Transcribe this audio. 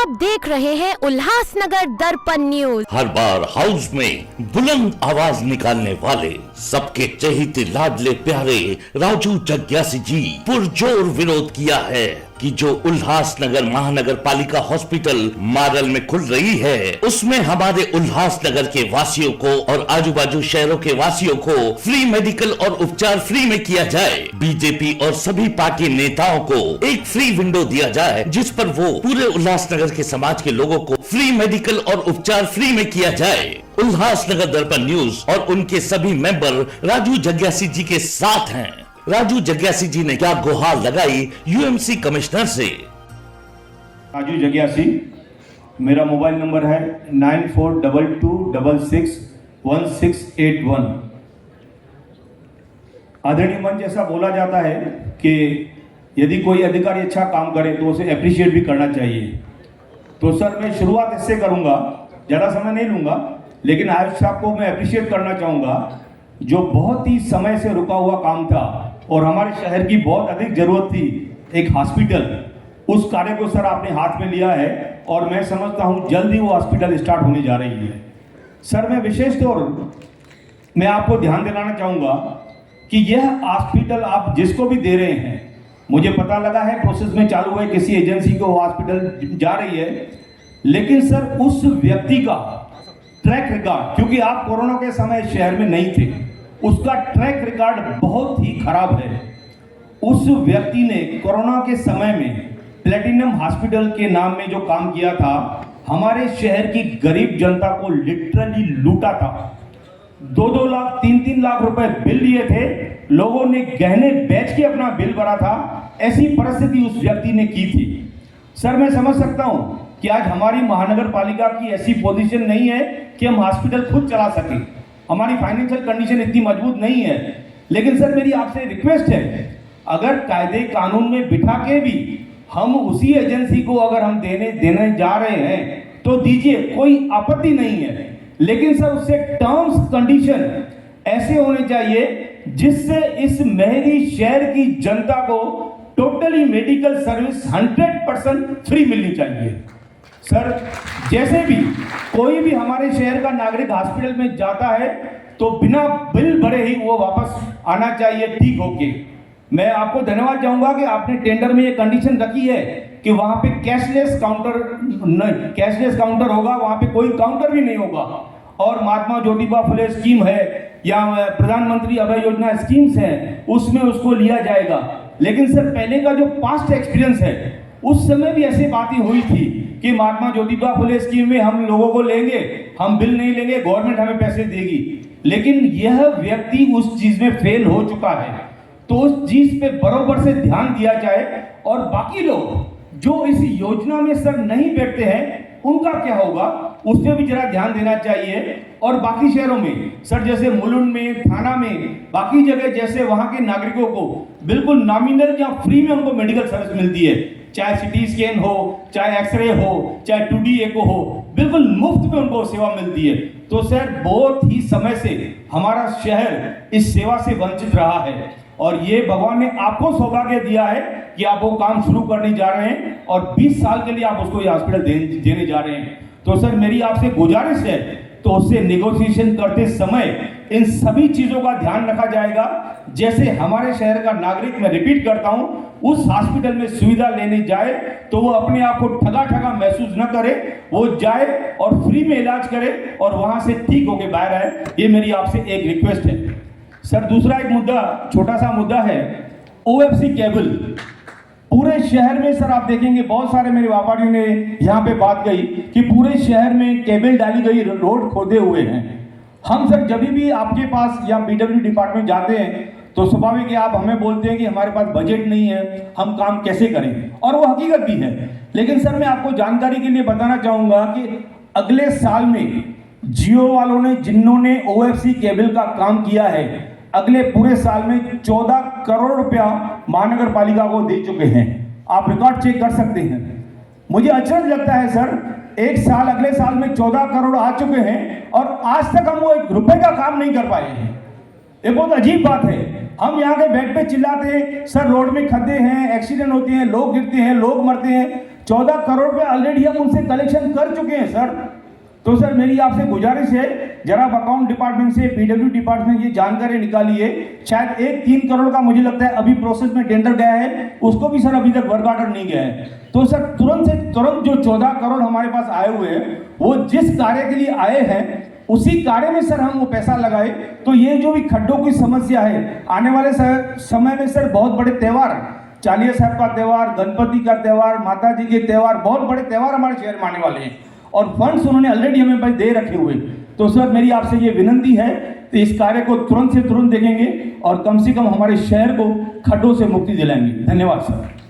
आप देख रहे हैं उल्लासनगर दर्पण न्यूज। हर बार हाउस में बुलंद आवाज निकालने वाले सबके चहेते लाडले प्यारे राजू जग्यासी जी पुरजोर विरोध किया है कि जो उल्लासनगर महानगर पालिका हॉस्पिटल मारल में खुल रही है उसमें हमारे उल्लासनगर के वासियों को और आजू बाजू शहरों के वासियों को फ्री मेडिकल और उपचार फ्री में किया जाए। बीजेपी और सभी पार्टी नेताओं को एक फ्री विंडो दिया जाए जिस पर वो पूरे उल्लासनगर के समाज के लोगों को फ्री मेडिकल और उपचार फ्री में किया जाए। उल्लासनगर दर्पण न्यूज और उनके सभी मेंबर राजू जग्यासी जी के साथ हैं। राजू जग्यासी जी ने क्या गुहार लगाई यूएमसी कमिश्नर से। राजू जग्यासी, मेरा मोबाइल नंबर है 9422661681। आदरणीय मंच, ऐसा बोला जाता है कि यदि कोई अधिकारी अच्छा काम करे तो उसे अप्रिशिएट भी करना चाहिए। तो सर, मैं शुरुआत इससे करूंगा, ज़्यादा समय नहीं लूंगा, लेकिन आज साहब को मैं अप्रिशिएट करना चाहूँगा जो बहुत ही समय से रुका हुआ काम था और हमारे शहर की बहुत अधिक जरूरत थी एक हॉस्पिटल। उस कार्य को सर आपने हाथ में लिया है और मैं समझता हूं जल्द ही वो हॉस्पिटल स्टार्ट होने जा रही है। सर, मैं विशेष तौर मैं आपको ध्यान दिलाना चाहूँगा कि यह हॉस्पिटल आप जिसको भी दे रहे हैं, मुझे पता लगा है प्रोसेस में चालू है, किसी एजेंसी को हॉस्पिटल जा रही है, लेकिन सर उस व्यक्ति का ट्रैक रिकॉर्ड, क्योंकि आप कोरोना के समय शहर में नहीं थे, उसका ट्रैक रिकॉर्ड बहुत ही खराब है। उस व्यक्ति ने कोरोना के समय में प्लेटिनम हॉस्पिटल के नाम में जो काम किया था, हमारे शहर की गरीब जनता को लिटरली लूटा था। 2-2 लाख 3-3 लाख रुपए बिल लिए थे, लोगों ने गहने बेच के अपना बिल भरा था। ऐसी परिस्थिति उस व्यक्ति ने की थी। सर, मैं समझ सकता हूं कि आज हमारी महानगर पालिका की ऐसी पोजीशन नहीं है कि हम हॉस्पिटल खुद चला सकें, हमारी फाइनेंशियल कंडीशन इतनी मजबूत नहीं है। लेकिन सर, मेरी आपसे रिक्वेस्ट है, अगर कायदे कानून में बिठा के भी हम उसी एजेंसी को अगर हम देने जा रहे हैं तो दीजिए, कोई आपत्ति नहीं है। लेकिन सर उससे टर्म्स कंडीशन ऐसे होने चाहिए जिससे इस महरी शहर की जनता को टोटली मेडिकल सर्विस 100% फ्री मिलनी चाहिए। सर, जैसे भी कोई भी हमारे शहर का नागरिक हॉस्पिटल में जाता है तो बिना बिल भरे ही वो वापस आना चाहिए ठीक होके। मैं आपको धन्यवाद चाहूंगा कि आपने टेंडर में ये कंडीशन रखी है कि वहां पे कैशलेस काउंटर होगा, वहां पे कोई काउंटर भी नहीं होगा। और महात्मा ज्योतिबा फुले स्कीम है या प्रधानमंत्री अभय योजना स्कीम्स है, उसमें उसको लिया जाएगा। लेकिन सर, पहले का जो पास्ट एक्सपीरियंस है, उस समय भी ऐसी बातें हुई थी कि महात्मा ज्योतिबा फुले स्कीम में हम लोगों को लेंगे, हम बिल नहीं लेंगे, गवर्नमेंट हमें पैसे देगी। लेकिन यह व्यक्ति उस चीज में फेल हो चुका है, तो उस चीज पे बराबर से ध्यान दिया जाए। और बाकी लोग जो इस योजना में सर नहीं बैठते हैं, उनका क्या होगा, उस पर भी जरा ध्यान देना चाहिए। और बाकी शहरों में सर, जैसे मुलुंड में, थाना में, बाकी जगह जैसे वहां के नागरिकों को बिल्कुल नॉमिनल या फ्री में उनको मेडिकल सर्विस मिलती है, चाहे सिटी स्कैन हो, चाहे एक्सरे हो, चाहे 2D एको हो, बिल्कुल मुफ्त में उनको सेवा मिलती है। तो सर, बहुत ही समय से हमारा शहर इस सेवा से वंचित रहा है और ये भगवान ने आपको सौभाग्य दिया है कि आप वो काम शुरू करने जा रहे हैं और 20 साल के लिए आप उसको ये हॉस्पिटल देने जा रहे हैं। तो सर, मेरी आपसे गुजारिश है, तो उससे नेगोशिएशन करते समय इन सभी चीजों का ध्यान रखा जाएगा। जैसे हमारे शहर का नागरिक, मैं रिपीट करता हूं, उस हॉस्पिटल में सुविधा लेने जाए तो वो अपने आप को ठगा महसूस न करे, वो जाए और फ्री में इलाज करे और वहां से ठीक होके बाहर आए। ये मेरी आपसे एक रिक्वेस्ट है। सर, दूसरा एक मुद्दा, छोटा सा मुद्दा है, OFC केबल। पूरे शहर में सर आप देखेंगे बहुत सारे मेरे व्यापारियों ने यहाँ पे बात कही कि पूरे शहर में केबल डाली गई, रोड खोदे हुए हैं। हम सर जब भी आपके पास या BW डिपार्टमेंट जाते हैं तो स्वाभाविक है आप हमें बोलते हैं कि हमारे पास बजट नहीं है, हम काम कैसे करें, और वो हकीकत भी है। लेकिन सर, मैं आपको जानकारी के लिए बताना चाहूंगा कि अगले साल में जियो वालों ने, जिन्होंने OFC केबल का काम किया है, अगले पूरे साल में 14 करोड़ रुपया महानगर पालिका को दे चुके हैं। आप रिकॉर्ड चेक कर सकते हैं। मुझे अचरज लगता है सर, एक साल, अगले साल में 14 करोड़ आ चुके हैं और आज तक हम वो 1 रुपए का काम नहीं कर पाए हैं। ये बहुत अजीब बात है। हम यहाँ के बेड पे चिल्लाते हैं, सर रोड में खड्डे हैं, एक्सीडेंट होते हैं, लोग गिरते हैं, लोग मरते हैं, 14 करोड़ रुपए ऑलरेडी हम उनसे कलेक्शन कर चुके हैं सर। तो सर मेरी आपसे गुजारिश है, जरा अकाउंट डिपार्टमेंट से, पीडब्ल्यू डिपार्टमेंट ये जानकारी निकालिए। शायद एक 3 करोड़ का मुझे लगता है अभी प्रोसेस में टेंडर गया है, उसको भी सर अभी तक वर्क ऑर्डर नहीं गया है। तो सर तुरंत से तुरंत जो 14 करोड़ हमारे पास आए हुए हैं, वो जिस कार्य के लिए आए हैं उसी कार्य में सर हम वो पैसा लगाए, तो ये जो भी खड्डों की समस्या है, आने वाले समय में सर बहुत बड़े त्योहार, चालिया साहब का त्यौहार, गणपति का त्यौहार, माता जी के त्यौहार, बहुत बड़े त्यौहार हमारे शहर में आने वाले हैं और फंड्स उन्होंने ऑलरेडी हमें भाई दे रखे हुए। तो सर मेरी आपसे ये विनंती है कि इस कार्य को तुरंत से तुरंत देखेंगे और कम से कम हमारे शहर को खड्डों से मुक्ति दिलाएंगे। धन्यवाद सर।